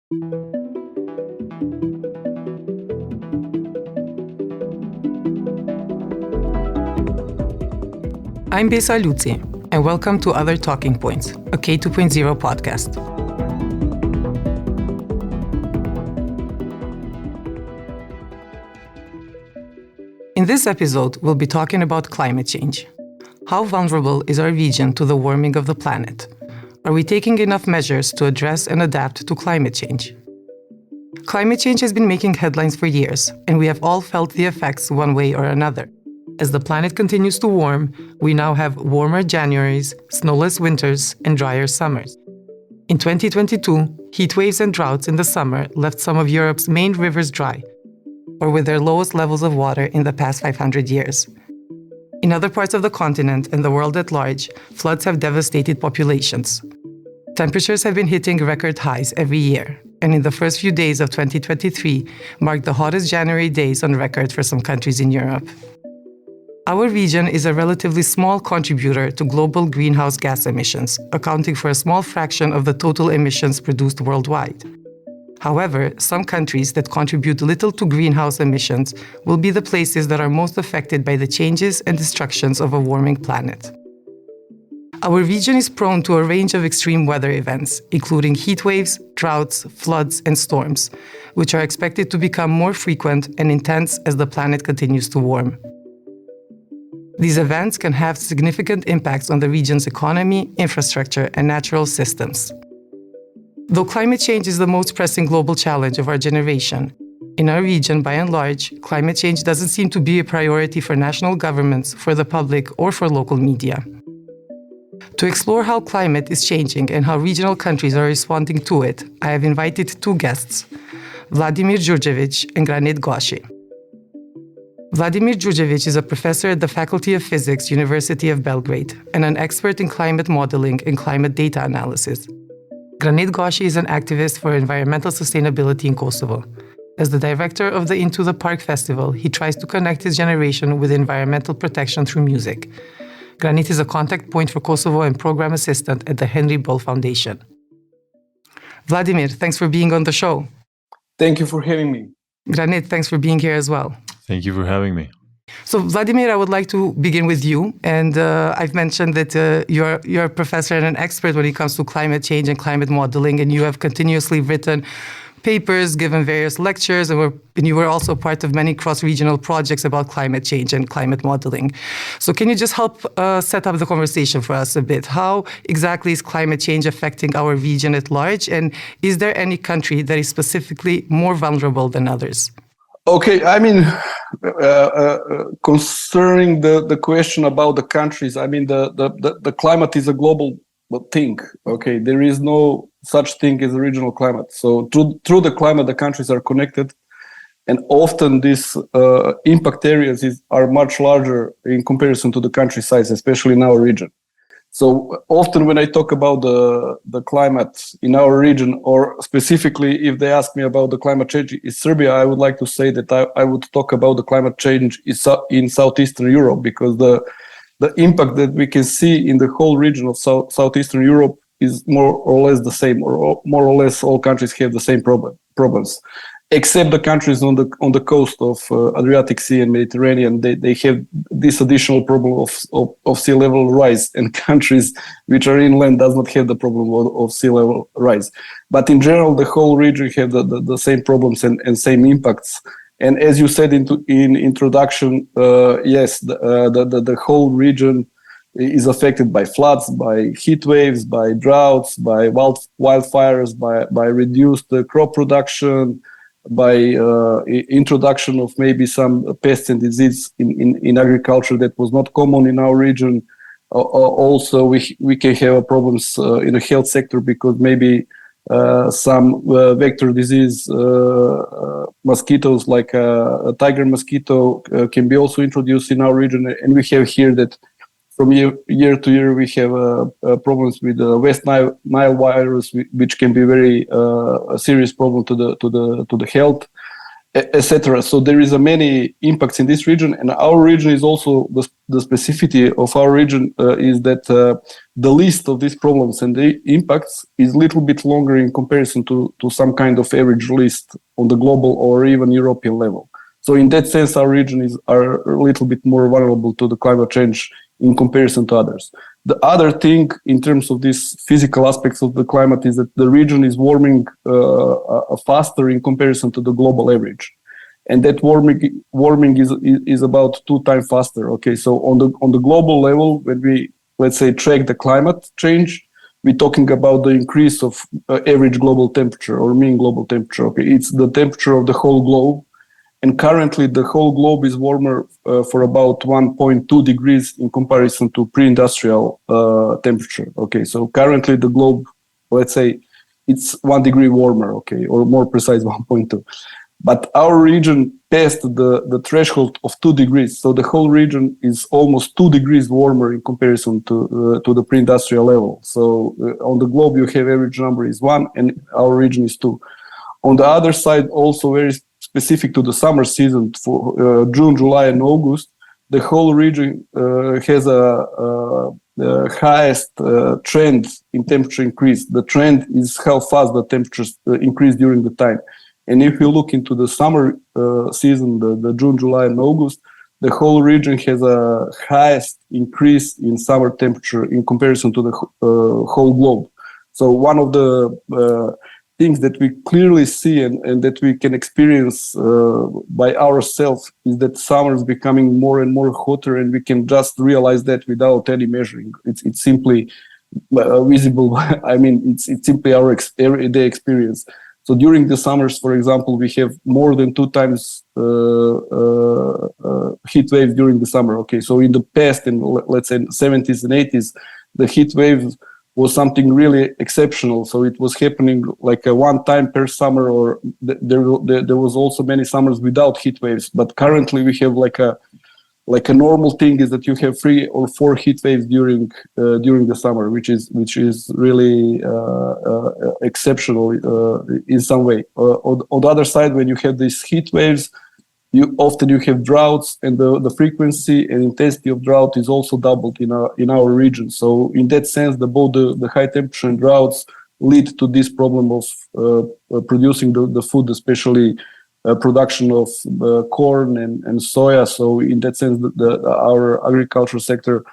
I'm Besa Lutzi, and welcome to Other Talking Points, a K2.0 podcast. In this episode, we'll be talking about climate change. How vulnerable is our region to the warming of the planet? Are we taking enough measures to address and adapt to climate change? Climate change has been making headlines for years, and we have all felt the effects one way or another. As the planet continues to warm, we now have warmer Januaries, snowless winters, and drier summers. In 2022, heatwaves and droughts in the summer left some of Europe's main rivers dry, or with their lowest levels of water in the past 500 years. In other parts of the continent and the world at large, floods have devastated populations. Temperatures have been hitting record highs every year, and in the first few days of 2023 marked the hottest January days on record for some countries in Europe. Our region is a relatively small contributor to global greenhouse gas emissions, accounting for a small fraction of the total emissions produced worldwide. However, some countries that contribute little to greenhouse emissions will be the places that are most affected by the changes and destructions of a warming planet. Our region is prone to a range of extreme weather events, including heat waves, droughts, floods, and storms, which are expected to become more frequent and intense as the planet continues to warm. These events can have significant impacts on the region's economy, infrastructure, and natural systems. Though climate change is the most pressing global challenge of our generation, in our region, by and large, climate change doesn't seem to be a priority for national governments, for the public, or for local media. To explore how climate is changing and how regional countries are responding to it, I have invited two guests, Vladimir Đurđević and Granit Goshi. Vladimir Đurđević is a professor at the Faculty of Physics, University of Belgrade, and an expert in climate modeling and climate data analysis. Granit Goshi is an activist for environmental sustainability in Kosovo. As the director of the Into the Park Festival, he tries to connect his generation with environmental protection through music. Granit is a contact point for Kosovo and program assistant at the Henry Boll Foundation. Vladimir, thanks for being on the show. Thank you for having me. Granit, thanks for being here as well. Thank you for having me. So, Vladimir, I would like to begin with you. And I've mentioned that you're a professor and an expert when it comes to climate change and climate modeling, and you have continuously written papers, given various lectures, and you were also part of many cross-regional projects about climate change and climate modeling. So can you just help set up the conversation for us a bit? How exactly is climate change affecting our region at large? And is there any country that is specifically more vulnerable than others? Okay, I mean, concerning the question about the countries, I mean, the climate is a global thing. Okay, there is no such thing as a regional climate. So through the climate, the countries are connected, and often these impact areas are much larger in comparison to the country size, especially in our region. So often when I talk about the climate in our region, or specifically if they ask me about the climate change in Serbia, I would like to say that I would talk about the climate change in Southeastern Europe, because the impact that we can see in the whole region of Southeastern Europe is more or less the same, or more or less all countries have the same problems. Except the countries on the coast of Adriatic Sea and Mediterranean, they have this additional problem of sea level rise, and countries which are inland does not have the problem of sea level rise. But in general, the whole region have the same problems and same impacts. And as you said in introduction, yes, the whole region is affected by floods, by heat waves, by droughts, by wildfires, by reduced crop production, by introduction of maybe some pests and disease in agriculture that was not common in our region. Also, we can have problems in the health sector, because maybe some vector disease mosquitoes, like a tiger mosquito, can be also introduced in our region. And we have here that from year to year we have problems with the West Nile virus, which can be very a serious problem to the health. etc. So there is a many impacts in this region, and our region is also the specificity of our region is that the list of these problems and the impacts is a little bit longer in comparison to some kind of average list on the global or even European level. So in that sense, our region are a little bit more vulnerable to the climate change in comparison to others. The other thing in terms of these physical aspects of the climate is that the region is warming faster in comparison to the global average. And that warming is about 2 times faster. Okay, so on the global level, when we, let's say, track the climate change, we're talking about the increase of average global temperature or mean global temperature. Okay, it's the temperature of the whole globe. And currently, the whole globe is warmer for about 1.2 degrees in comparison to pre-industrial temperature. Okay, so currently the globe, let's say, it's 1 degree warmer. Okay, or more precise, 1.2. But our region passed the threshold of 2 degrees, so the whole region is almost 2 degrees warmer in comparison to the pre-industrial level. So on the globe, you have average number is 1, and our region is 2. On the other side, also very specific to the summer season for June, July, and August, the whole region has a highest trend in temperature increase. The trend is how fast the temperatures increase during the time. And if you look into the summer season, the June, July, and August, the whole region has a highest increase in summer temperature in comparison to the whole globe. So one of the things that we clearly see and that we can experience by ourselves is that summer is becoming more and more hotter, and we can just realize that without any measuring. It's simply visible. I mean, it's simply our everyday experience. So during the summers, for example, we have more than 2 times heat waves during the summer. Okay, so in the past, in let's say 70s and 80s, the heat wave was something really exceptional. So it was happening like a 1 time per summer, or there was also many summers without heat waves. But currently we have like a normal thing is that you have 3 or 4 heat waves during the summer, which is really exceptional in some way. On the other side, when you have these heat waves, you have droughts, and the frequency and intensity of drought is also doubled in our region. So in that sense, both the high temperature and droughts lead to this problem of producing the food, especially production of corn and soya. So in that sense, our agriculture sector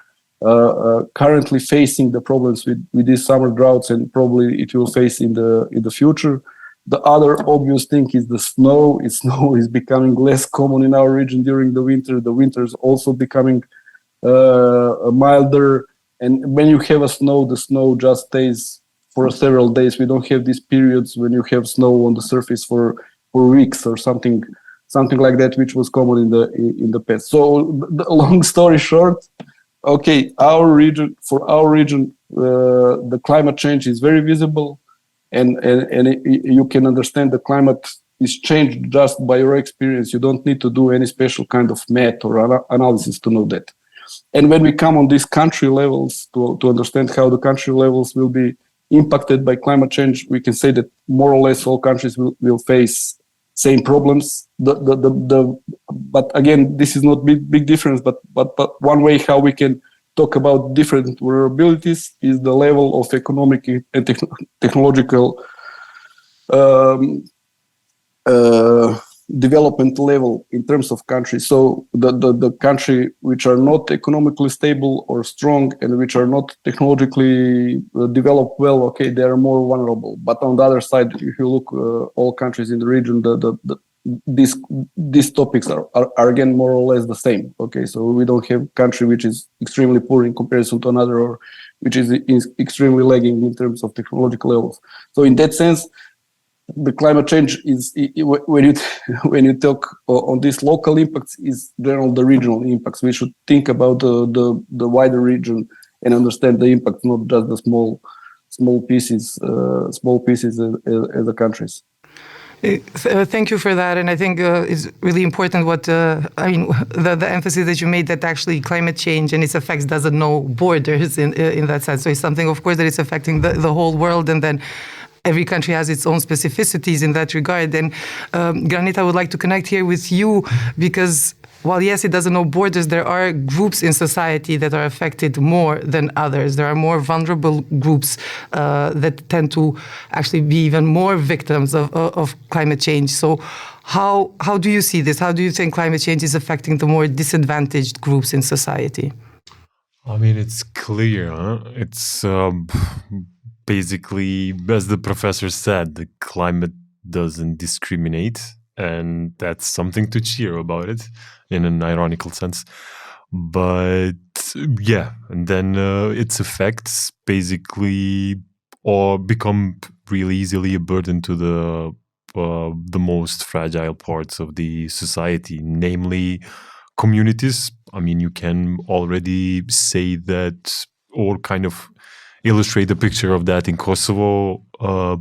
currently facing the problems with these summer droughts, and probably it will face in the future. The other obvious thing is the snow. Snow is becoming less common in our region during the winter. The winter is also becoming milder. And when you have the snow just stays for several days. We don't have these periods when you have snow on the surface for weeks or something like that, which was common in the past. So the long story short, okay, our region, the climate change is very visible. And you can understand the climate is changed just by your experience. You don't need to do any special kind of math or analysis to know that. And when we come on these country levels to understand how the country levels will be impacted by climate change, we can say that more or less all countries will face same problems. But again, this is not big difference. But one way how we can talk about different vulnerabilities is the level of economic and technological development level in terms of countries. So the country which are not economically stable or strong and which are not technologically developed well, okay, they are more vulnerable. But on the other side, if you look all countries in the region, these topics are again more or less the same. Okay, so we don't have country which is extremely poor in comparison to another, or which is extremely lagging in terms of technological levels. So in that sense, the climate change is, when you talk on these local impacts, is general the regional impacts. We should think about the wider region and understand the impact, not just the small pieces as the countries. Thank you for that, and I think it's really important the emphasis that you made, that actually climate change and its effects doesn't know borders in that sense. So it's something, of course, that it's affecting the whole world, and then every country has its own specificities in that regard. And Granit, I would like to connect here with you because while yes, it doesn't know borders, there are groups in society that are affected more than others. There are more vulnerable groups that tend to actually be even more victims of climate change. So how do you see this? How do you think climate change is affecting the more disadvantaged groups in society? I mean, it's clear. Huh? It's basically, as the professor said, the climate doesn't discriminate, and that's something to cheer about it in an ironical sense. But yeah, and then its effects basically or become really easily a burden to the most fragile parts of the society, namely communities. I mean, you can already say that or kind of illustrate the picture of that in Kosovo.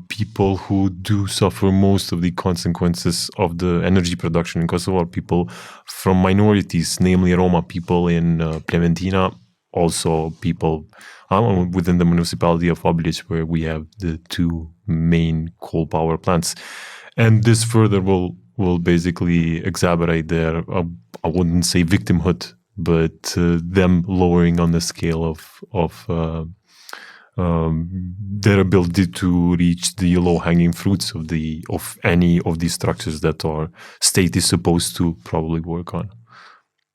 People who do suffer most of the consequences of the energy production in Kosovo are people from minorities, namely Roma people in Plementina, also people within the municipality of Obilic, where we have the two main coal power plants. And this further will basically exacerbate their, I wouldn't say victimhood, but them lowering on the scale of their ability to reach the low-hanging fruits of any of these structures that our state is supposed to probably work on.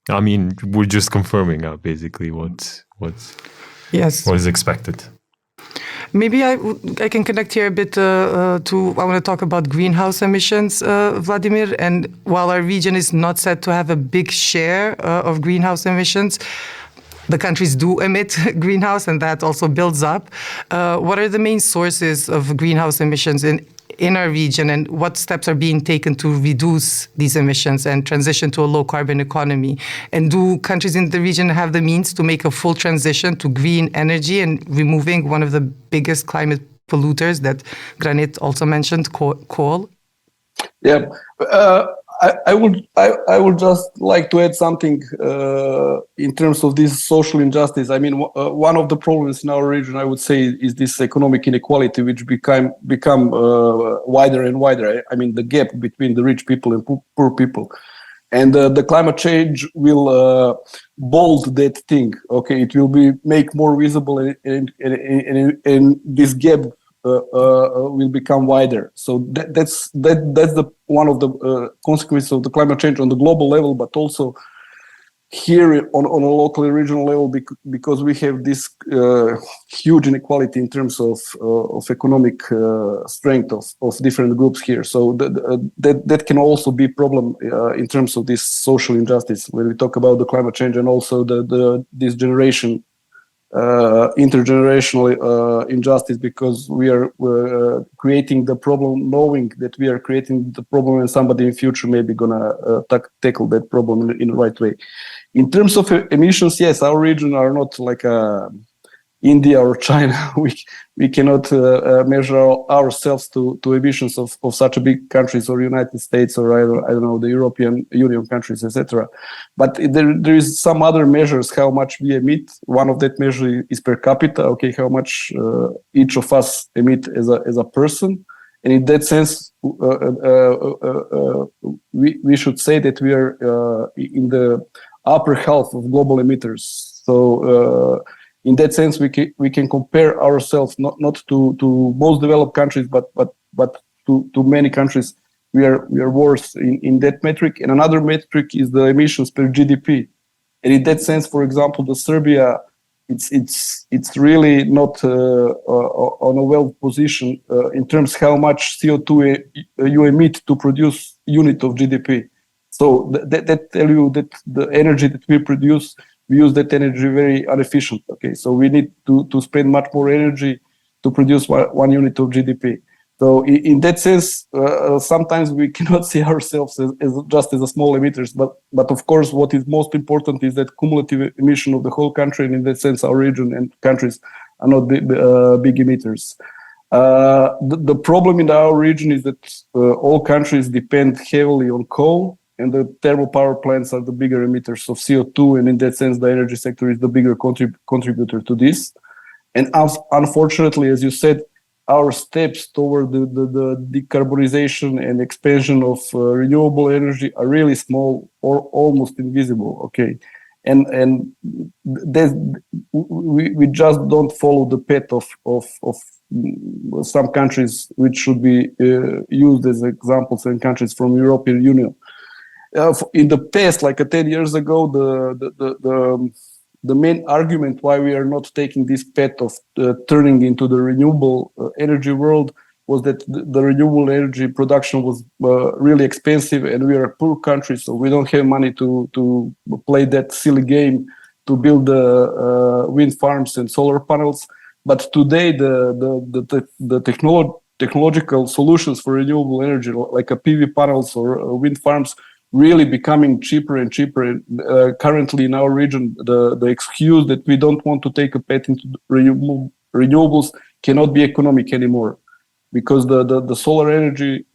I mean, we're just confirming basically what is expected. Maybe I can connect here a bit I want to talk about greenhouse emissions, Vladimir. And while our region is not said to have a big share of greenhouse emissions, the countries do emit greenhouse, and that also builds up. What are the main sources of greenhouse emissions in our region, and what steps are being taken to reduce these emissions and transition to a low-carbon economy? And do countries in the region have the means to make a full transition to green energy and removing one of the biggest climate polluters that Granit also mentioned, coal? Yeah, I would just like to add something in terms of this social injustice. I mean, one of the problems in our region, I would say, is this economic inequality, which become wider and wider. I mean, the gap between the rich people and poor people, and the climate change will bold that thing. Okay, it will make more visible, and this gap will become wider. So that's the one of the consequences of the climate change on the global level, but also here on a local and regional level, because we have this huge inequality in terms of economic strength of different groups here. So that can also be a problem in terms of this social injustice when we talk about the climate change, and also this generation intergenerational injustice, because we're creating the problem knowing that we are creating the problem, and somebody in future may be gonna tackle that problem in the right way. In terms of emissions, yes, our region are not like India or China. We cannot measure ourselves to emissions of such a big countries, or United States, or I don't know, the European Union countries, etc. But there is some other measures how much we emit. One of that measure is per capita. Okay, how much each of us emit as a person, and in that sense, we should say that we are in the upper half of global emitters. So. In that sense, we can compare ourselves not to most developed countries, but to many countries. We are worse in that metric. And another metric is the emissions per GDP. And in that sense, for example, the Serbia, it's really not on a well position in terms how much CO2 you emit to produce unit of GDP. So that tell you that the energy that we produce, we use that energy very inefficient. Okay, so we need to spend much more energy to produce one unit of GDP. So in that sense, sometimes we cannot see ourselves as just as a small emitters. But of course, what is most important is that cumulative emission of the whole country, and in that sense, our region and countries are not big emitters. The problem in our region is that all countries depend heavily on coal, and the thermal power plants are the bigger emitters of CO2, and in that sense, the energy sector is the bigger contributor to this. And unfortunately, as you said, our steps toward the decarbonization and expansion of renewable energy are really small or almost invisible. Okay, and we just don't follow the path of some countries, which should be used as examples, and countries from European Union. In the past, like 10 years ago, the main argument why we are not taking this path of turning into the renewable energy world was that the renewable energy production was really expensive, and we are a poor country, so we don't have money to play that silly game to build wind farms and solar panels. But today, the technological solutions for renewable energy, like PV panels or wind farms, really becoming cheaper and cheaper. Currently in our region, the excuse that we don't want to take a path into renewables cannot be economic anymore, because the solar energy,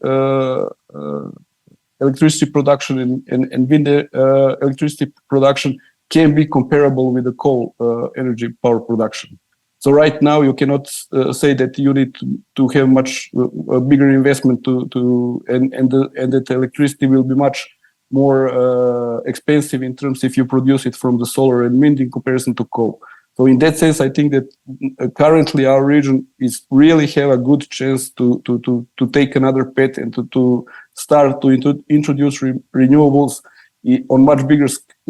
electricity production and wind electricity production can be comparable with the coal energy power production. So right now you cannot say that you need to have much bigger investment and that electricity will be much more expensive in terms if you produce it from the solar and wind in comparison to coal. So in that sense, I think that currently our region is really have a good chance to take another path and to start to introduce renewables on much bigger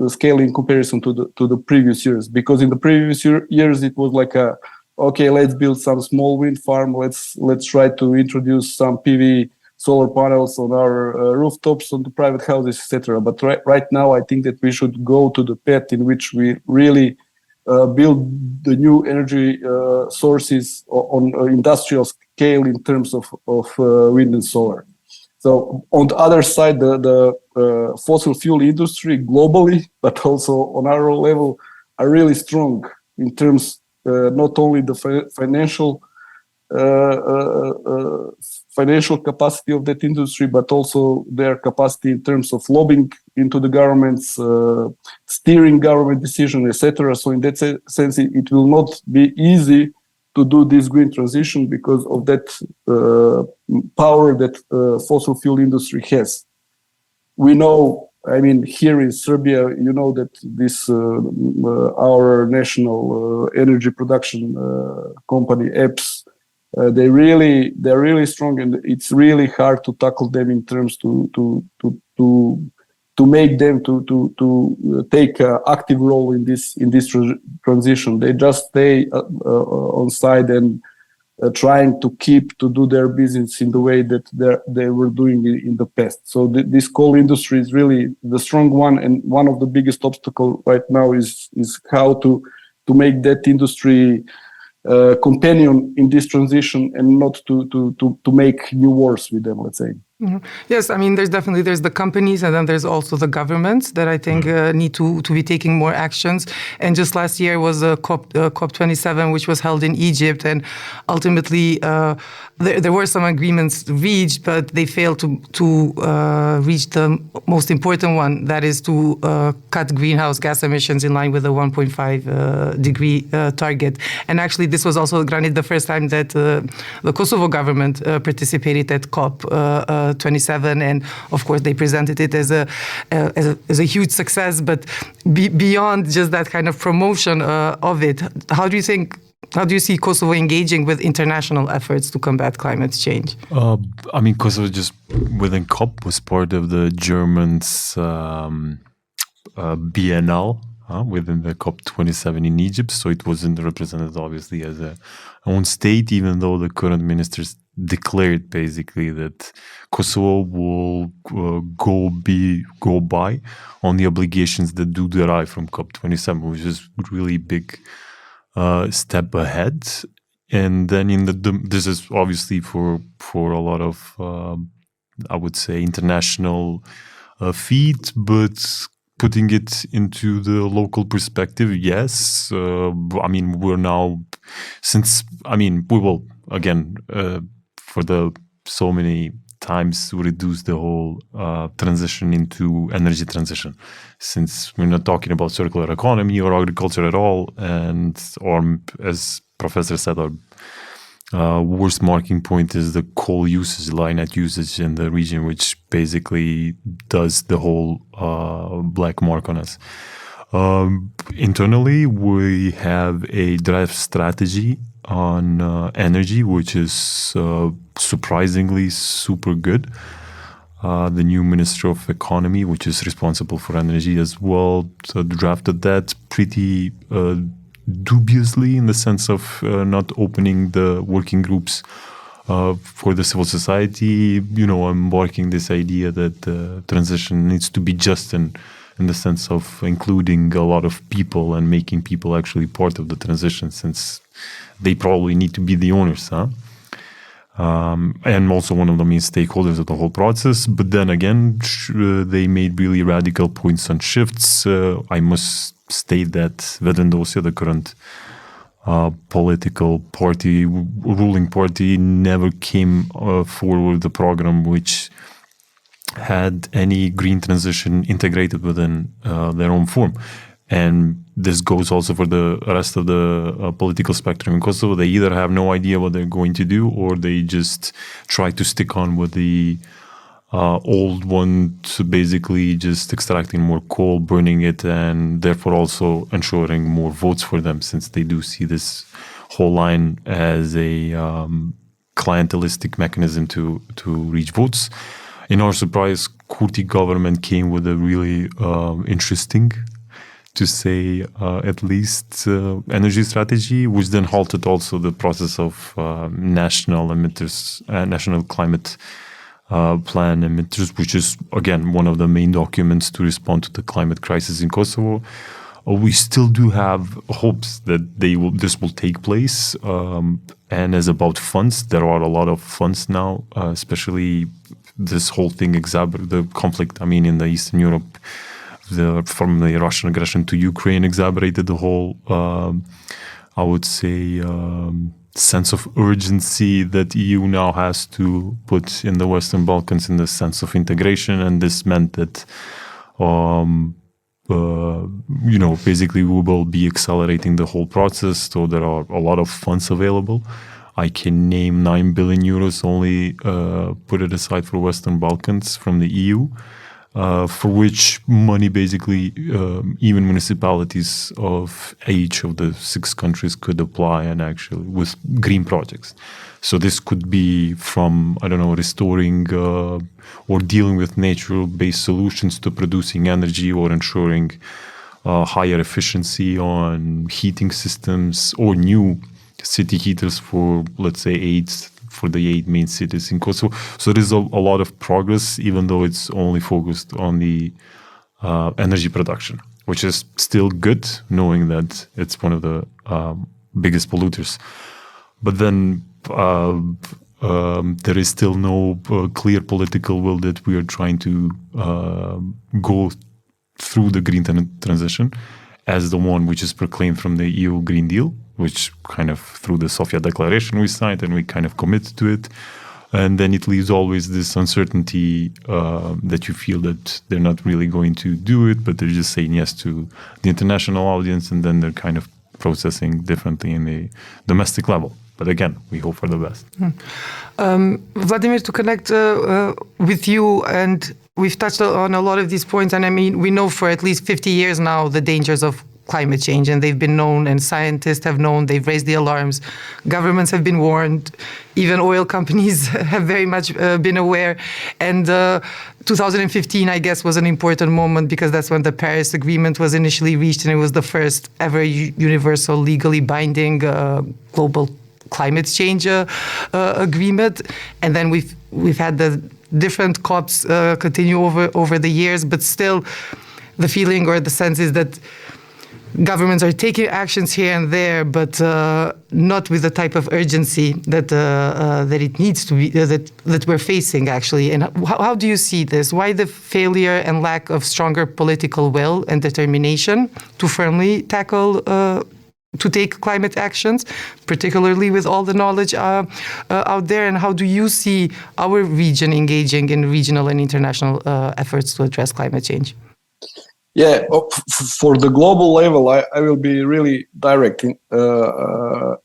scale in comparison to the previous years. Because in the previous years it was like okay, let's build some small wind farm, let's try to introduce some PV solar panels on our rooftops, on the private houses, etc. But right now, I think that we should go to the path in which we really build the new energy sources on industrial scale in terms of wind and solar. So on the other side, the fossil fuel industry globally, but also on our level, are really strong in terms not only the financial capacity of that industry, but also their capacity in terms of lobbying into the governments, steering government decision, etc. So in that sense, it will not be easy to do this green transition because of that power that fossil fuel industry has. We know, I mean, here in Serbia, you know that this our national energy production company, EPS, they're really strong, and it's really hard to tackle them in terms to make them to take an active role in this transition. They just stay on side and trying to do their business in the way that they were doing in the past. So this coal industry is really the strong one, and one of the biggest obstacles right now is how to make that industry companion in this transition and not to make new wars with them, let's say. Mm-hmm. Yes, I mean, there's the companies, and then there's also the governments that I think need to be taking more actions. And just last year was a COP27, which was held in Egypt, and ultimately there were some agreements reached, but they failed to reach the most important one, that is to cut greenhouse gas emissions in line with the 1.5 degree target. And actually, this was also granted the first time that the Kosovo government participated at COP27, and of course they presented it as a huge success. But beyond just that kind of promotion of it, how do you see Kosovo engaging with international efforts to combat climate change? I mean, Kosovo just within COP was part of the Germans' Biennale within the COP27 in Egypt, so it wasn't represented obviously as a own state, even though the current ministers declared basically that Kosovo will go by on the obligations that do derive from COP27, which is really big step ahead. And then this is obviously for a lot of I would say international feet, but putting it into the local perspective, yes. I mean, we will again for the so many times reduce the whole transition into energy transition, since we're not talking about circular economy or agriculture at all, or as Professor said, or worst marking point is the coal usage, lignite usage in the region, which basically does the whole black mark on us. Internally, we have a draft strategy on energy, which is surprisingly super good. The new Minister of Economy, which is responsible for energy as well, drafted that pretty dubiously, in the sense of not opening the working groups for the civil society, embarking this idea that the transition needs to be just in the sense of including a lot of people and making people actually part of the transition, since they probably need to be the owners, and also one of the main stakeholders of the whole process. But then again, they made really radical points on shifts. I must state that Vedendosya, the current political party, ruling party, never came forward with a program which had any green transition integrated within their own form. And this goes also for the rest of the political spectrum in Kosovo. They either have no idea what they're going to do, or they just try to stick on with the old one, to basically just extracting more coal, burning it, and therefore also ensuring more votes for them, since they do see this whole line as a clientelistic mechanism to reach votes. In our surprise, Kurti government came with a really interesting, to say at least, energy strategy, which then halted also the process of national climate plan emitters, which is again one of the main documents to respond to the climate crisis in Kosovo. We still do have hopes that this will take place. And as about funds, there are a lot of funds now, especially this whole thing, the conflict, in the Eastern Europe, from the Russian aggression to Ukraine, exacerbated the whole, I would say, sense of urgency that EU now has to put in the Western Balkans in the sense of integration. And this meant that, basically we will be accelerating the whole process. So there are a lot of funds available. I can name 9 billion euros only put it aside for Western Balkans from the EU, for which money basically even municipalities of each of the 6 countries could apply, and actually with green projects. So this could be from, restoring or dealing with natural-based solutions to producing energy, or ensuring higher efficiency on heating systems, or new city heaters for, let's say, 8 main cities in Kosovo. So there is a lot of progress, even though it's only focused on the energy production, which is still good, knowing that it's one of the biggest polluters. But then there is still no clear political will that we are trying to go through the green transition as the one which is proclaimed from the EU Green Deal, which kind of through the Sofia Declaration we signed, and we kind of commit to it. And then it leaves always this uncertainty that you feel that they're not really going to do it, but they're just saying yes to the international audience, and then they're kind of processing differently in the domestic level. But again, we hope for the best. Vladimir, to connect with you, and we've touched on a lot of these points, and we know for at least 50 years now the dangers of climate change, and they've been known, and scientists have known, they've raised the alarms, governments have been warned, even oil companies have very much been aware. And 2015, I guess, was an important moment, because that's when the Paris Agreement was initially reached, and it was the first ever universal, legally binding global climate change agreement. And then we've had the different COPs continue over the years, but still the feeling or the sense is that governments are taking actions here and there, but not with the type of urgency that it needs to be, that we're facing, actually. And how do you see this? Why the failure and lack of stronger political will and determination to firmly tackle, to take climate actions, particularly with all the knowledge out there? And how do you see our region engaging in regional and international efforts to address climate change? Yeah, for the global level, I will be really direct in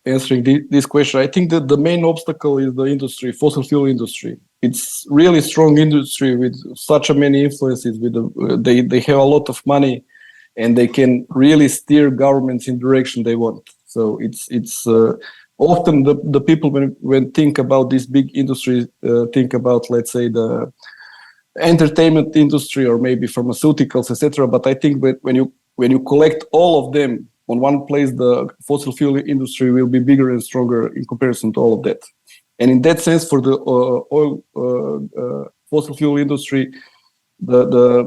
answering this question. I think that the main obstacle is the industry, fossil fuel industry. It's really strong industry with such a many influences. They have a lot of money, and they can really steer governments in direction they want. So it's often the people when think about this big industry think about, let's say, the entertainment industry or maybe pharmaceuticals, etc. But I think that when you collect all of them on one place, the fossil fuel industry will be bigger and stronger in comparison to all of that. And in that sense, for the oil fossil fuel industry, the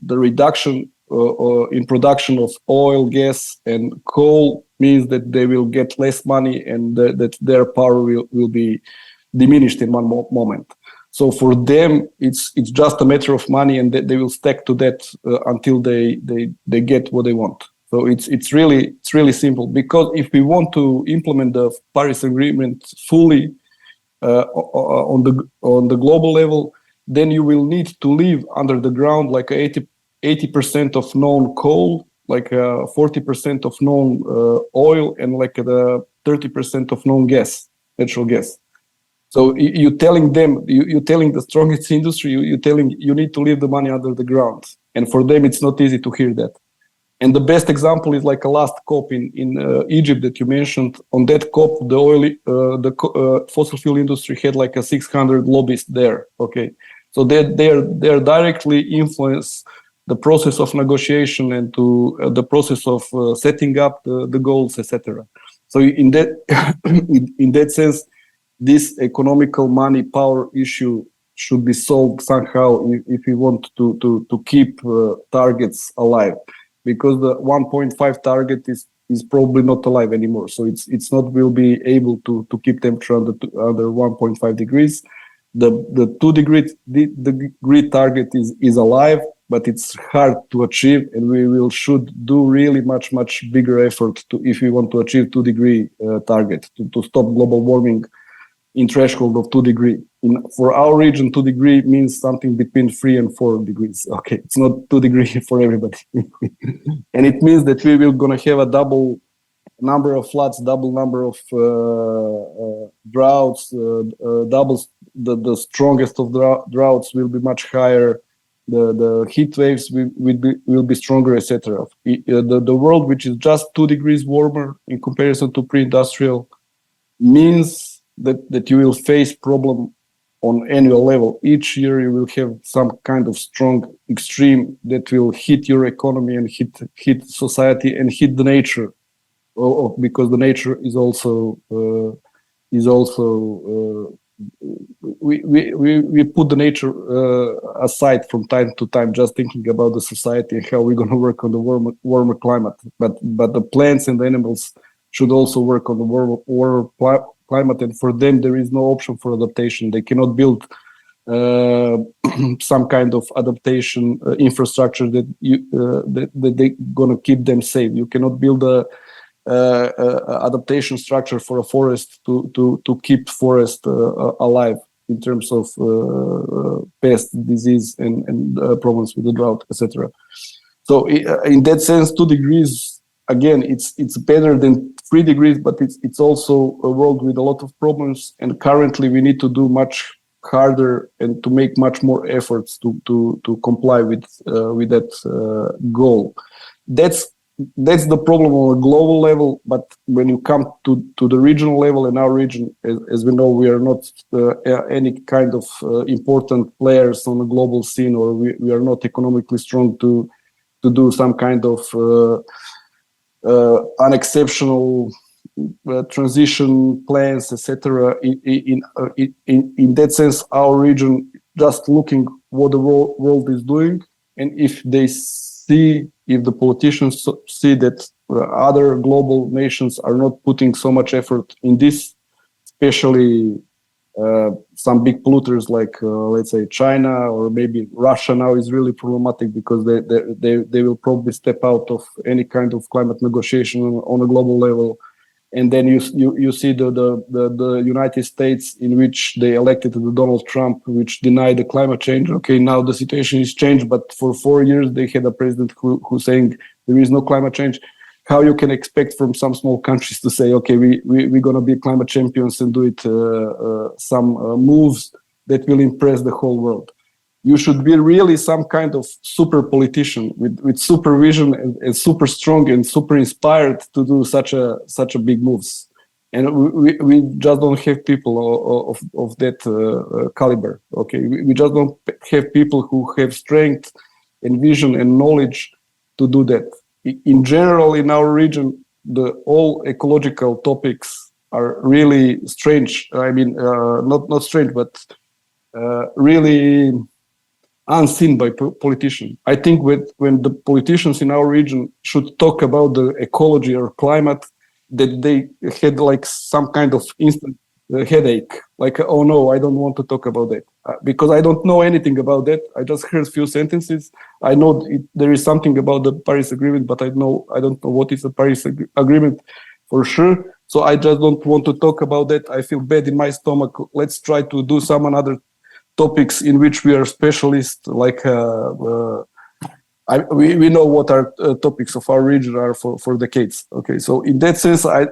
reduction in production of oil, gas, and coal means that they will get less money and that their power will be diminished in one moment. So for them, it's just a matter of money, and they will stick to that until they get what they want. So it's really simple, because if we want to implement the Paris Agreement fully on the global level, then you will need to leave under the ground like 80% of known coal, like 40% of known oil, and like the 30% of known gas, natural gas. So you're telling them, you're telling the strongest industry, you're telling you need to leave the money under the ground. And for them, it's not easy to hear that. And the best example is like a last COP in Egypt that you mentioned. On that COP, the fossil fuel industry had like a 600 lobbyists there. Okay, so they're directly influence the process of negotiation and to the process of setting up the goals, etc. So in that sense, this economical money power issue should be solved somehow if we want to keep targets alive, because the 1.5 target is probably not alive anymore. So it's not will be able to keep temperature under 1.5 degrees. The 2 degree target is alive, but it's hard to achieve, and we should do really much bigger effort if we want to achieve 2 degree target to stop global warming in threshold of 2 degrees. For our region, 2 degrees means something between 3 and 4 degrees. Okay, it's not 2 degrees for everybody. And it means that we will gonna have a double number of floods, double number of droughts, doubles. The strongest of droughts will be much higher. The heat waves will be stronger, etc. The world, which is just 2 degrees warmer in comparison to pre-industrial, means that you will face problem on annual level. Each year you will have some kind of strong extreme that will hit your economy and hit society and hit the nature, because the nature is also we put the nature aside from time to time, just thinking about the society and how we're going to work on the warmer climate. But the plants and the animals should also work on the warmer climate, and for them there is no option for adaptation. They cannot build some kind of adaptation infrastructure that they're gonna keep them safe. You cannot build a adaptation structure for a forest to keep forest alive in terms of pest, disease, and problems with the drought, etc. So in that sense, 2 degrees, again, it's better than 3 degrees, but it's also a world with a lot of problems, and currently we need to do much harder and to make much more efforts to comply with that goal. That's the problem on a global level. But when you come to the regional level, in our region, as we know, we are not any kind of important players on a global scene, or we are not economically strong to do some kind of unexceptional transition plans, etc. In that sense, our region just looking what the world is doing, and if the politicians see that other global nations are not putting so much effort in this, especially some big polluters like let's say China or maybe Russia now is really problematic, because they will probably step out of any kind of climate negotiation on a global level. And then you see the United States, in which they elected the Donald Trump, which denied the climate change. Okay, now the situation is changed, but for 4 years they had a president who saying there is no climate change. How you can expect from some small countries to say, okay, we're going to be climate champions and do it some moves that will impress the whole world? You should be really some kind of super politician with supervision and super strong and super inspired to do such a big moves. And we just don't have people of that caliber. Okay, we just don't have people who have strength and vision and knowledge to do that. In general, in our region, all ecological topics are really strange. I mean, not strange, but really unseen by politicians. I think when the politicians in our region should talk about the ecology or climate, that they had like some kind of instant headache, like, oh no, I don't want to talk about that, because I don't know anything about that. I just heard a few sentences. I know there is something about the Paris Agreement, but I don't know what is the Paris Agreement for sure. So I just don't want to talk about that. I feel bad in my stomach. Let's try to do some other topics in which we are specialists, like we know what our topics of our region are for decades. Okay, so in that sense, I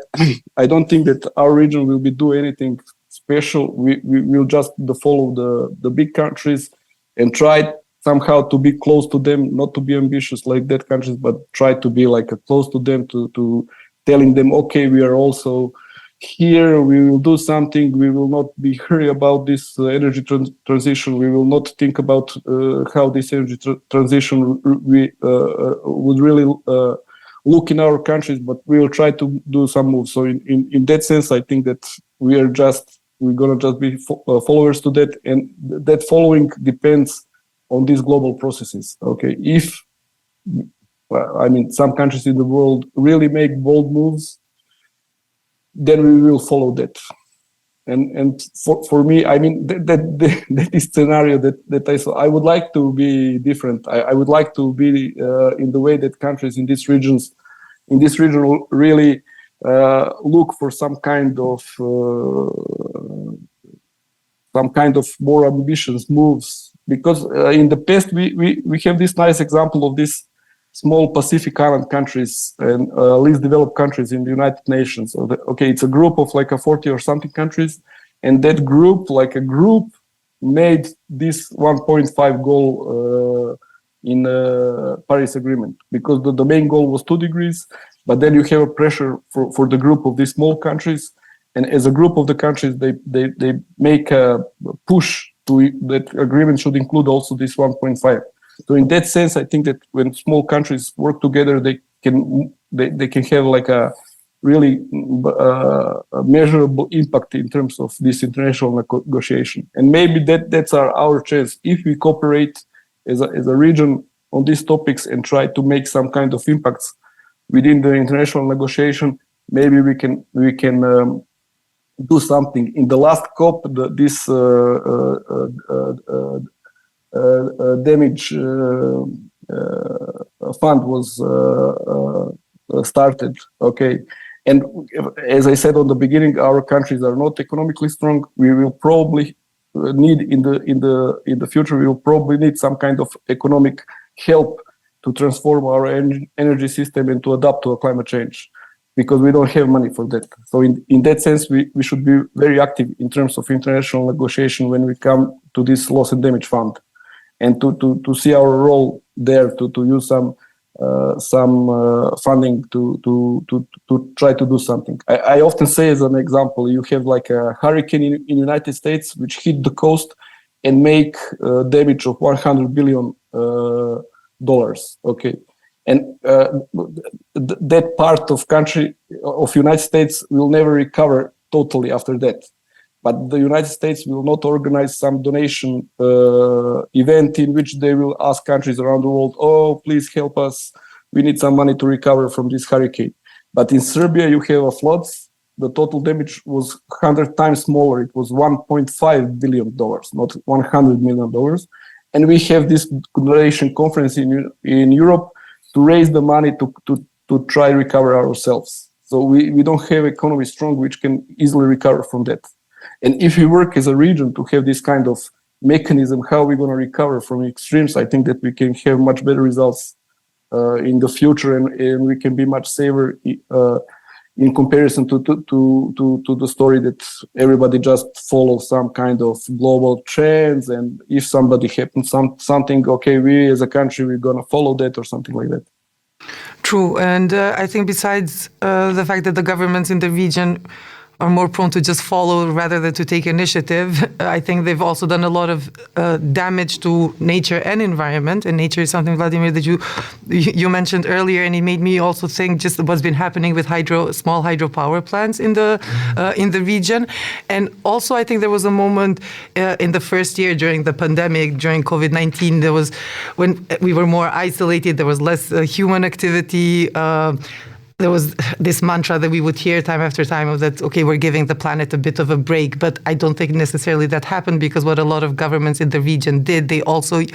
don't think that our region will do anything special. We will just follow the big countries and try somehow to be close to them, not to be ambitious like that countries, but try to be like close to them, to telling them, okay, we are also here, we will do something. We will not be hurry about this energy transition. We will not think about how this energy transition would really look in our countries, but we will try to do some moves. So in that sense, I think that we're gonna just be followers to that, and that following depends on these global processes. Okay, if some countries in the world really make bold moves, then we will follow that. And for me, I mean, that is scenario that I saw. I would like to be different. I would like to be in the way that countries in this region really look for some kind of more ambitious moves. Because in the past we have this nice example of this small Pacific Island countries and least developed countries in the United Nations. So it's a group of like 40 or something countries, and that group, made this 1.5 goal in Paris Agreement, because the main goal was 2 degrees, but then you have a pressure for the group of these small countries, and as a group of the countries, they make a push to that agreement should include also this 1.5. So in that sense, I think that when small countries work together, they can have like a really measurable impact in terms of this international negotiation. And maybe that's our chance. If we cooperate as a region on these topics and try to make some kind of impacts within the international negotiation, maybe we can do something. In the last COP, this damage fund was started. Okay, and as I said on the beginning, our countries are not economically strong. We will probably need in the future. We will probably need some kind of economic help to transform our energy system and to adapt to a climate change, because we don't have money for that. So in that sense, we should be very active in terms of international negotiation when we come to this loss and damage fund, and to see our role there, to use some funding to try to do something. I often say, as an example, you have like a hurricane in United States which hit the coast and make damage of $100 billion. Okay, and that part of country of United States will never recover totally after that. But the United States will not organize some donation event in which they will ask countries around the world, oh, please help us. We need some money to recover from this hurricane. But in Serbia, you have a floods. The total damage was 100 times smaller. It was $1.5 billion, not $100 million. And we have this donation conference in Europe to raise the money to try recover ourselves. So we don't have economy strong which can easily recover from that. And if we work as a region to have this kind of mechanism, how we're going to recover from extremes, I think that we can have much better results in the future, and we can be much safer in comparison to the story that everybody just follows some kind of global trends, and if somebody happens something, okay, we as a country we're gonna follow that or something like that. True, and I think besides the fact that the governments in the region are more prone to just follow rather than to take initiative, I think they've also done a lot of damage to nature and environment. And nature is something, Vladimir, that you mentioned earlier, and it made me also think just what's been happening with small hydropower plants in the region. And also, I think there was a moment in the first year during the pandemic, during COVID-19, there was when we were more isolated, there was less human activity. There was this mantra that we would hear time after time of that, okay, we're giving the planet a bit of a break, but I don't think necessarily that happened, because what a lot of governments in the region did, they also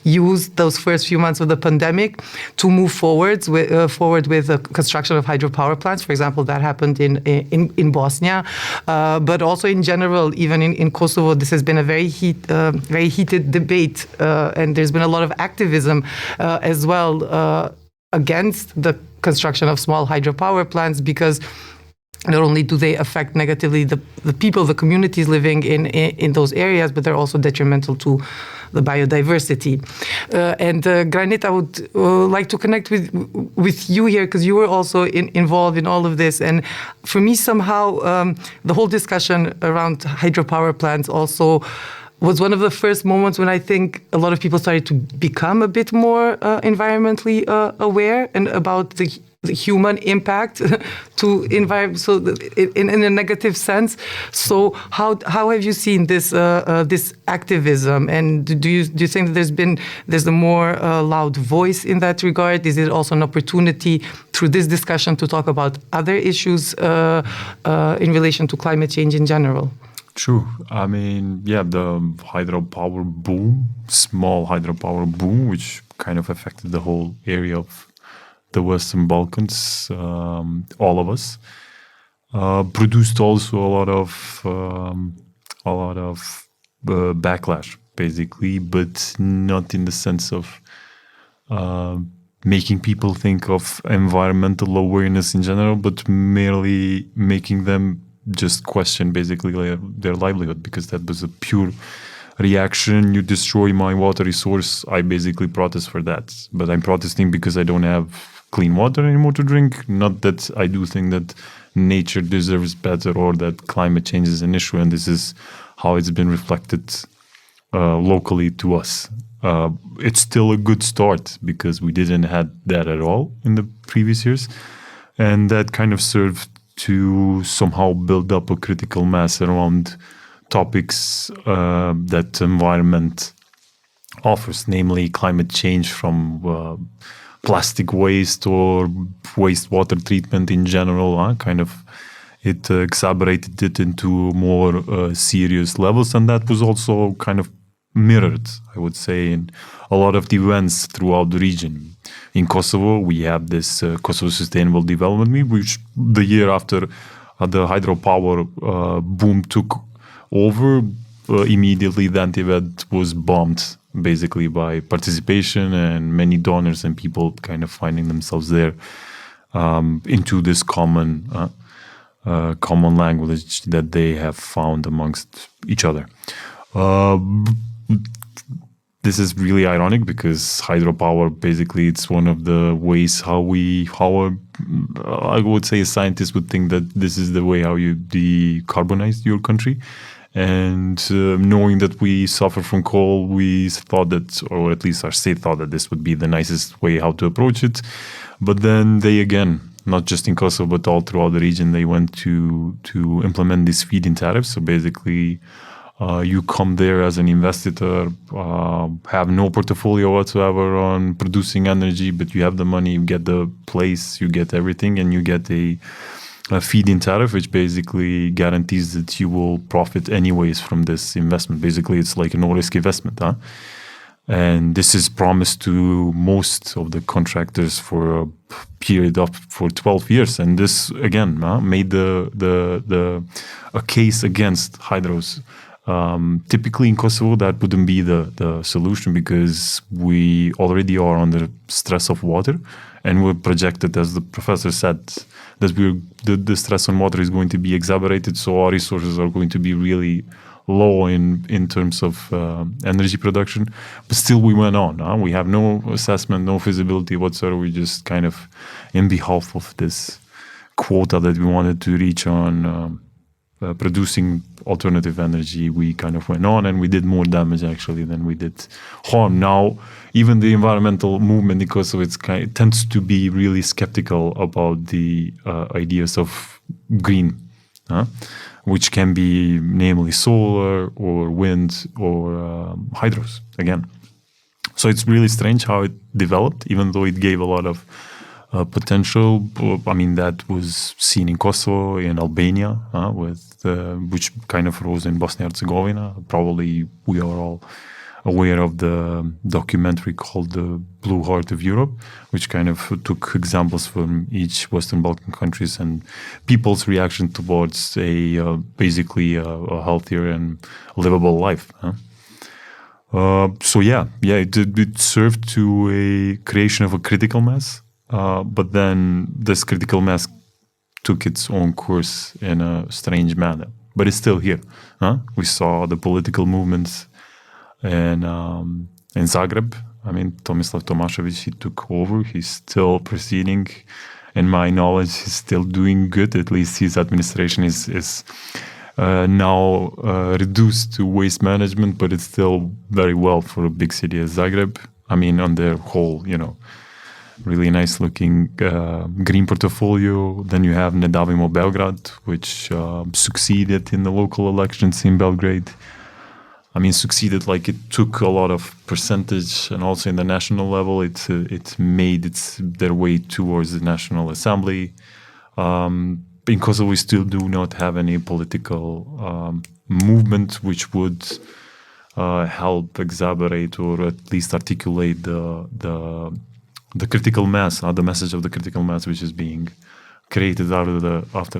used those first few months of the pandemic to move forward with the construction of hydropower plants. For example, that happened in Bosnia, but also in general, even in Kosovo, this has been a very heated debate, and there's been a lot of activism as well against the construction of small hydropower plants, because not only do they affect negatively the people, the communities living in those areas, but they're also detrimental to the biodiversity. And Granit, I would like to connect with you here, because you were also involved in all of this. And for me, somehow, the whole discussion around hydropower plants also was one of the first moments when I think a lot of people started to become a bit more environmentally aware and about the human impact to environment, so in a negative sense. So how have you seen this activism, and do you think that there's a more loud voice in that regard? Is it also an opportunity through this discussion to talk about other issues in relation to climate change in general? True. I mean, yeah, the hydropower boom, small hydropower boom, which kind of affected the whole area of the Western Balkans, all of us, produced also a lot of backlash, basically, but not in the sense of making people think of environmental awareness in general, but merely making them just question basically their livelihood, because that was a pure reaction. You destroy my water resource, I basically protest for that. But I'm protesting because I don't have clean water anymore to drink. Not that I do think that nature deserves better or that climate change is an issue, and this is how it's been reflected locally to us. It's still a good start, because we didn't have that at all in the previous years, and that kind of served to somehow build up a critical mass around topics that environment offers, namely climate change, from plastic waste or wastewater treatment in general. Kind of it exacerbated it into more serious levels, and that was also kind of mirrored, I would say, in a lot of the events throughout the region. In Kosovo, we have this Kosovo Sustainable Development Meet, which the year after the hydropower boom took over, immediately that event was bombed, basically, by participation and many donors and people kind of finding themselves there into this common language that they have found amongst each other. This is really ironic, because hydropower, basically, it's one of the ways how I would say a scientist would think that this is the way how you decarbonize your country. And knowing that we suffer from coal, we thought that, or at least our state thought that this would be the nicest way how to approach it. But then they, again, not just in Kosovo, but all throughout the region, they went to implement this feed-in tariff. So basically, you come there as an investor, have no portfolio whatsoever on producing energy, but you have the money, you get the place, you get everything, and you get a feed-in tariff, which basically guarantees that you will profit anyways from this investment. Basically, it's like a no-risk investment. And this is promised to most of the contractors for a carried up for 12 years, and this again made a case against hydros. Typically in Kosovo, that wouldn't be the solution, because we already are under stress of water, and we're projected, as the professor said, that the stress on water is going to be exacerbated, so our resources are going to be really low in terms of energy production. But still we went on. We have no assessment, no feasibility whatsoever. We just kind of, in behalf of this quota that we wanted to reach on producing alternative energy, we kind of went on, and we did more damage actually than we did harm. Now, even the environmental movement in Kosovo, it tends to be really skeptical about the ideas of green, which can be namely solar or wind or hydros again. So it's really strange how it developed, even though it gave a lot of potential. I mean, that was seen in Kosovo, in Albania, which kind of rose in Bosnia and Herzegovina. Probably we are all aware of the documentary called The Blue Heart of Europe, which kind of took examples from each Western Balkan countries and people's reaction towards basically a healthier and livable life. So it served to a creation of a critical mass. But then this critical mass took its own course in a strange manner. But it's still here. We saw the political movements in Zagreb. I mean, Tomislav Tomašević, he took over. He's still proceeding. In my knowledge, he's still doing good. At least his administration is now reduced to waste management, but it's still very well for a big city as Zagreb. I mean, on their whole, really nice looking green portfolio. Then you have Ne davimo Belgrade, which succeeded in the local elections in Belgrade. I mean, succeeded like it took a lot of percentage, and also in the national level, it made their way towards the National Assembly. In Kosovo, we still do not have any political movement which would help exacerbate or at least articulate the critical mass, the message of the critical mass, which is being created after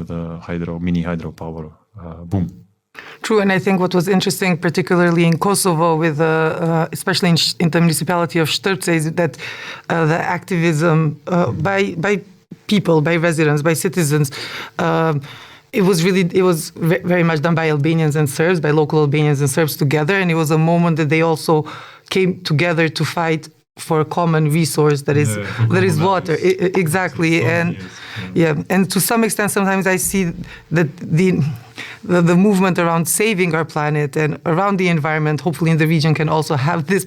the mini hydropower boom. True, and I think what was interesting, particularly in Kosovo, with especially in the municipality of Shtrpce, is that the activism by people, by residents, by citizens, it was very much done by Albanians and Serbs, by local Albanians and Serbs together, and it was a moment that they also came together to fight for a common resource that is water. Exactly, and and to some extent, sometimes I see that the movement around saving our planet and around the environment, hopefully in the region, can also have this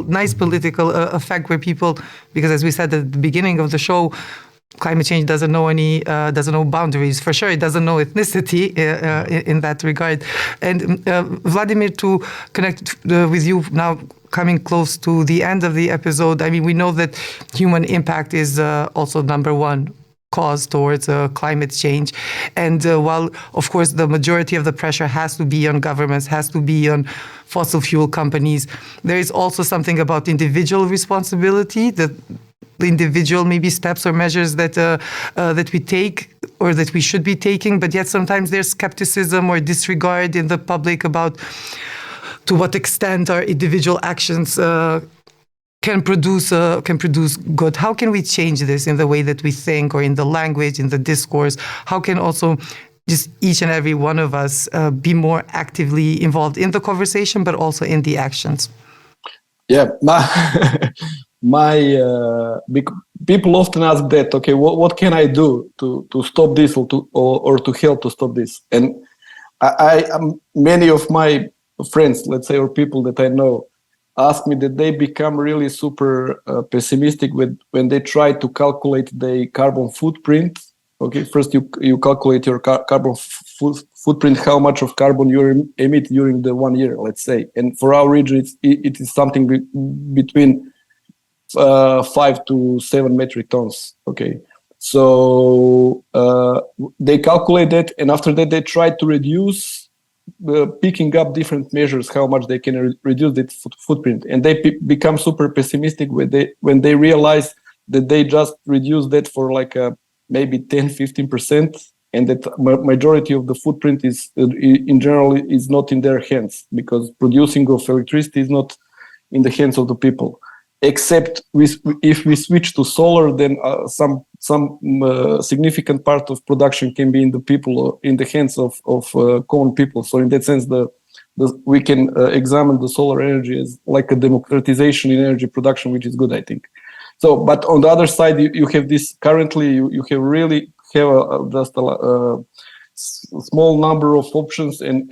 nice political effect where people, because as we said at the beginning of the show, climate change doesn't know boundaries. For sure, it doesn't know ethnicity in that regard. And Vladimir, to connect with you now, coming close to the end of the episode, I mean, we know that human impact is also number one cause towards climate change. And while, of course, the majority of the pressure has to be on governments, has to be on fossil fuel companies, there is also something about individual responsibility, that the individual maybe steps or measures that we take or that we should be taking, but yet sometimes there's skepticism or disregard in the public about to what extent our individual actions can produce good. How can we change this in the way that we think, or in the language, in the discourse? How can also just each and every one of us be more actively involved in the conversation, but also in the actions? Yeah, people often ask that. Okay, what can I do to stop this or to help to stop this? And I many of my friends, let's say, or people that I know, ask me that they become really super pessimistic when they try to calculate the carbon footprint. Okay, first you calculate your carbon footprint, how much of carbon you emit during the 1 year, let's say. And for our region, it is something between 5 to 7 metric tons. Okay, so they calculate that, and after that they try to reduce, picking up different measures, how much they can reduce that footprint, and they become super pessimistic when they realize that they just reduce that for like maybe 10-15%, and that majority of the footprint is in general is not in their hands, because producing of electricity is not in the hands of the people. Except if we switch to solar, then some significant part of production can be in the people, in the hands of common people. So in that sense, we can examine the solar energy as like a democratization in energy production, which is good, I think. So, but on the other side, you have this currently. You have really have just a small number of options, and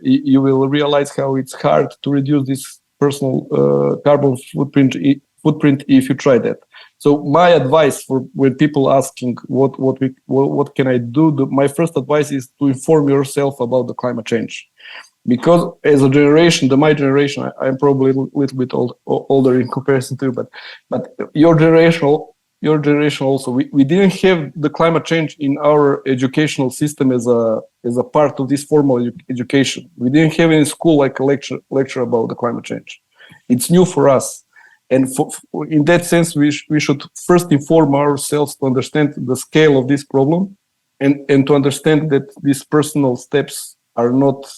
you will realize how it's hard to reduce this personal carbon footprint if you try that. So my advice for when people asking what can I do, my first advice is to inform yourself about the climate change, because as a generation, my generation, I'm probably a little bit older in comparison to you, but your generation also, we didn't have the climate change in our educational system as a part of this formal education. We didn't have in school like a lecture about the climate change. It's new for us, and in that sense, we should first inform ourselves to understand the scale of this problem, and to understand that these personal steps are not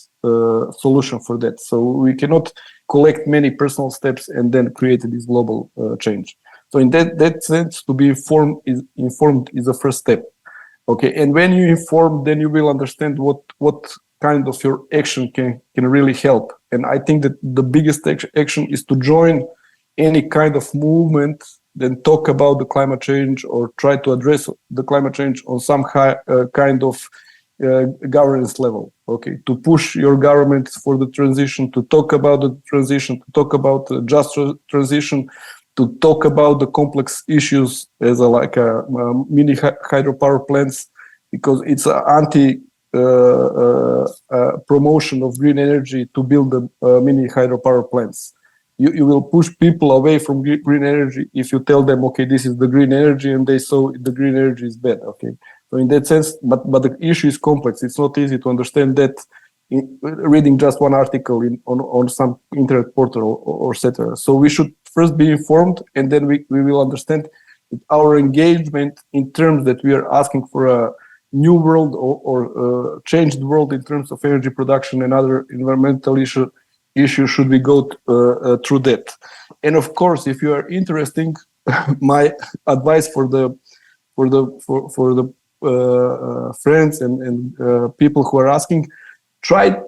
solution for that. So we cannot collect many personal steps and then create this global change. So in that sense, to be informed is the first step. Okay, and when you inform, then you will understand what kind of your action can really help. And I think that the biggest action is to join any kind of movement, then talk about the climate change or try to address the climate change on some kind of governance level. Okay, to push your government for the transition, to talk about the transition, to talk about the just transition, to talk about the complex issues as like a mini hydropower plants, because it's an anti promotion of green energy to build the mini hydropower plants. You will push people away from green energy if you tell them, okay, this is the green energy, and they saw the green energy is bad. Okay, so in that sense, but the issue is complex. It's not easy to understand that reading just one article on some internet portal or etc. So we should first be informed, and then we will understand that our engagement in terms that we are asking for a new world or changed world in terms of energy production and other environmental issues should we go through that. And of course, if you are interested, my advice for the friends and people who are asking, try,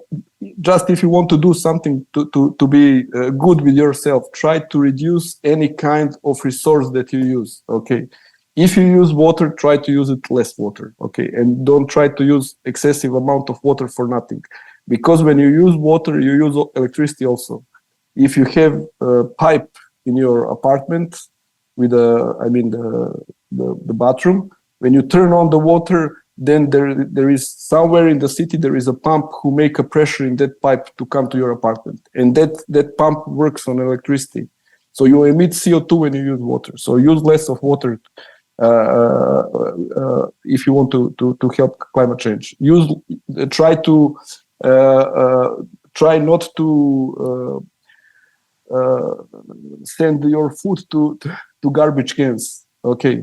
just if you want to do something to be good with yourself, try to reduce any kind of resource that you use. Okay, if you use water, try to use it less water. Okay, and don't try to use excessive amount of water for nothing, because when you use water, you use electricity also. If you have a pipe in your apartment with the bathroom, when you turn on the water, then there is somewhere in the city there is a pump who make a pressure in that pipe to come to your apartment, and that pump works on electricity. So you emit CO2 when you use water. So use less of water if you want to help climate change. Try not to send your food to garbage cans. Okay.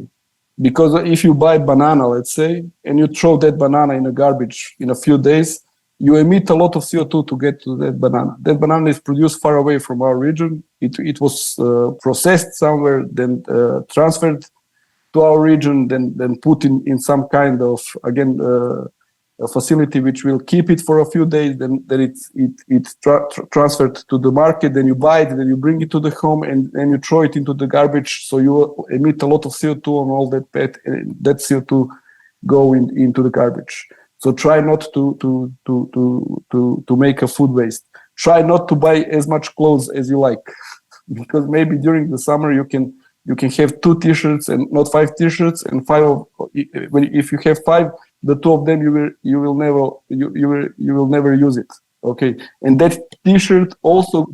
Because if you buy banana, let's say, and you throw that banana in a garbage in a few days, you emit a lot of CO2 to get to that banana. That banana is produced far away from our region. It was processed somewhere, then transferred to our region, then put in some kind of, again, a facility which will keep it for a few days, then it's transferred to the market, then you buy it, then you bring it to the home, and then you throw it into the garbage. So you emit a lot of CO2 on all that pet, and that CO2 go into the garbage. So try not to make a food waste. Try not to buy as much clothes as you like, because maybe during the summer you can have 2 t-shirts and not 5 t-shirts, and if you have 5, the 2 of them you will never use it. Okay, and that t-shirt also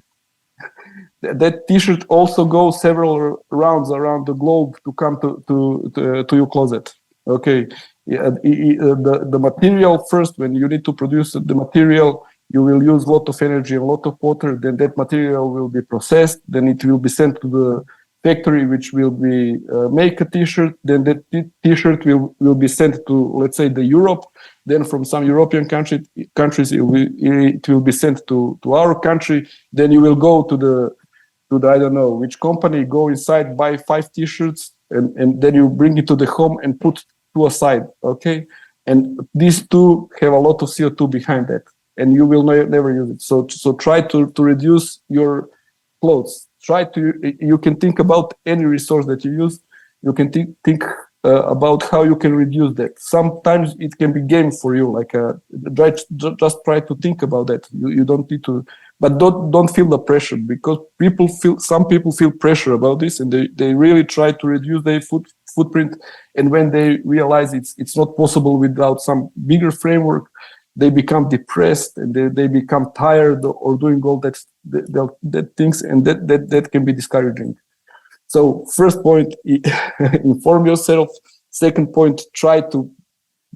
goes several rounds around the globe to come to your closet. Okay, the material first, when you need to produce the material, you will use a lot of energy and a lot of water. Then that material will be processed. Then it will be sent to the factory which will be make a t-shirt, then that t-shirt will be sent to, let's say, the Europe. Then from some European countries it will be sent to our country. Then you will go to the I don't know which company, go inside, buy 5 t-shirts, and then you bring it to the home and put 2 aside. Okay, and these 2 have a lot of CO2 behind that, and you will never use it. So try to reduce your clothes. You can think about any resource that you use. You can think about how you can reduce that. Sometimes it can be game for you, like just try to think about that. You don't need to, but don't feel the pressure, because some people feel pressure about this, and they really try to reduce their footprint. And when they realize it's not possible without some bigger framework, they become depressed, and they become tired or doing all that things, and that can be discouraging. So first point, inform yourself. Second point, try to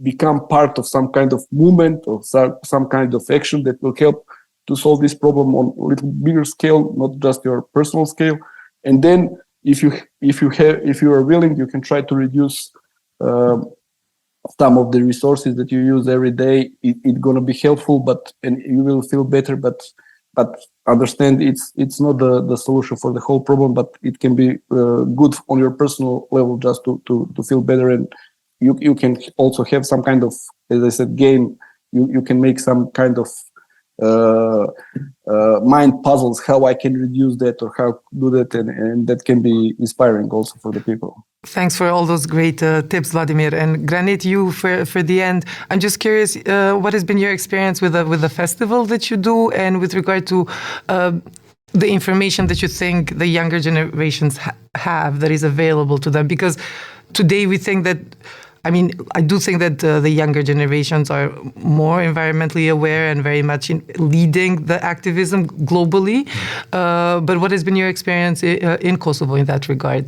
become part of some kind of movement or some kind of action that will help to solve this problem on a little bigger scale, not just your personal scale. And then if you are willing, you can try to reduce some of the resources that you use every day. It's gonna be helpful, and you will feel better. But understand it's not the solution for the whole problem, but it can be good on your personal level just to feel better. And you can also have some kind of, as I said, game. You can make some kind of mind puzzles, how I can reduce that or how to do that, and that can be inspiring also for the people. Thanks for all those great tips, Vladimir. And Granit, you for the end, I'm just curious, what has been your experience with the festival that you do, and with regard to the information that you think the younger generations have that is available to them? Because today we think that, I do think that the younger generations are more environmentally aware and very much leading the activism globally. But what has been your experience in Kosovo in that regard?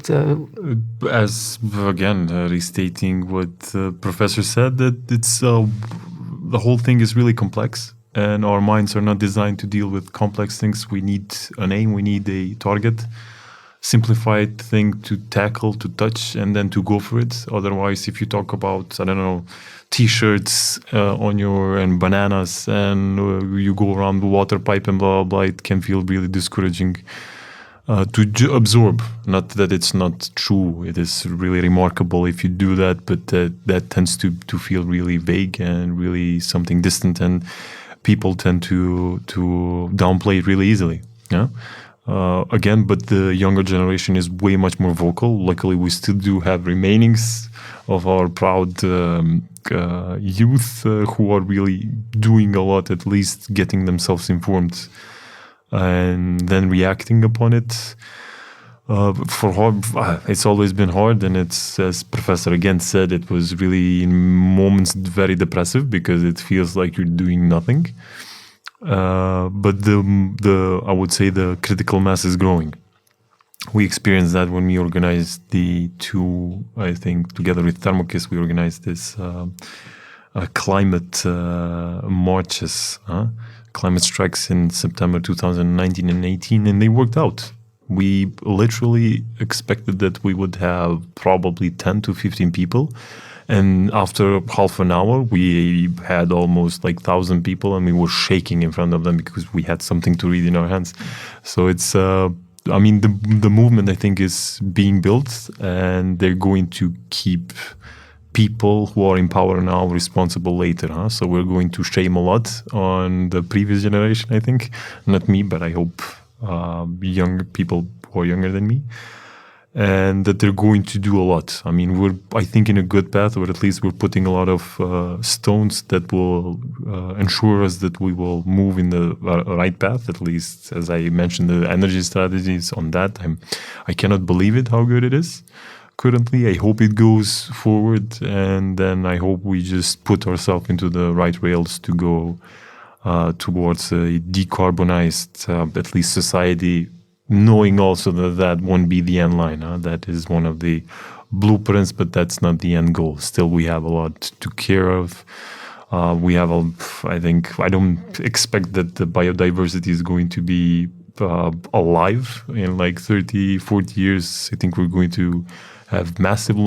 As again, restating what the professor said, that it's the whole thing is really complex, and our minds are not designed to deal with complex things. We need an aim, we need a target. Simplified thing to tackle, to touch, and then to go for it. Otherwise, if you talk about, I don't know, t-shirts and bananas, and you go around the water pipe and blah, blah, blah, it can feel really discouraging to absorb. Not that it's not true. It is really remarkable if you do that, but that tends to feel really vague and really something distant, and people tend to downplay it really easily. Yeah. Again, but the younger generation is way much more vocal. Luckily, we still do have remainings of our proud youth who are really doing a lot, at least getting themselves informed and then reacting upon it. It's always been hard, and it's, as Professor again said, it was really in moments very depressive because it feels like you're doing nothing. But I would say the critical mass is growing. We experienced that when we organized the 2, I think, together with Thermokis, we organized this climate marches, climate strikes in September 2019 and 18, and they worked out. We literally expected that we would have probably 10 to 15 people. And after half an hour, we had almost 1,000 people, and we were shaking in front of them because we had something to read in our hands. So it's, the movement, I think, is being built, and they're going to keep people who are in power now responsible later. So we're going to shame a lot on the previous generation, I think. Not me, but I hope younger people who are younger than me. And that they're going to do a lot. We're, I think, in a good path, or at least we're putting a lot of stones that will ensure us that we will move in the right path. At least, as I mentioned, the energy strategies on that. I cannot believe it, how good it is currently. I hope it goes forward, and then I hope we just put ourselves into the right rails to go towards a decarbonized, at least society, knowing also that won't be the end line. That is one of the blueprints, but that's not the end goal. Still, we have a lot to care of. I don't expect that the biodiversity is going to be alive in like 30, 40 years. I think we're going to have massive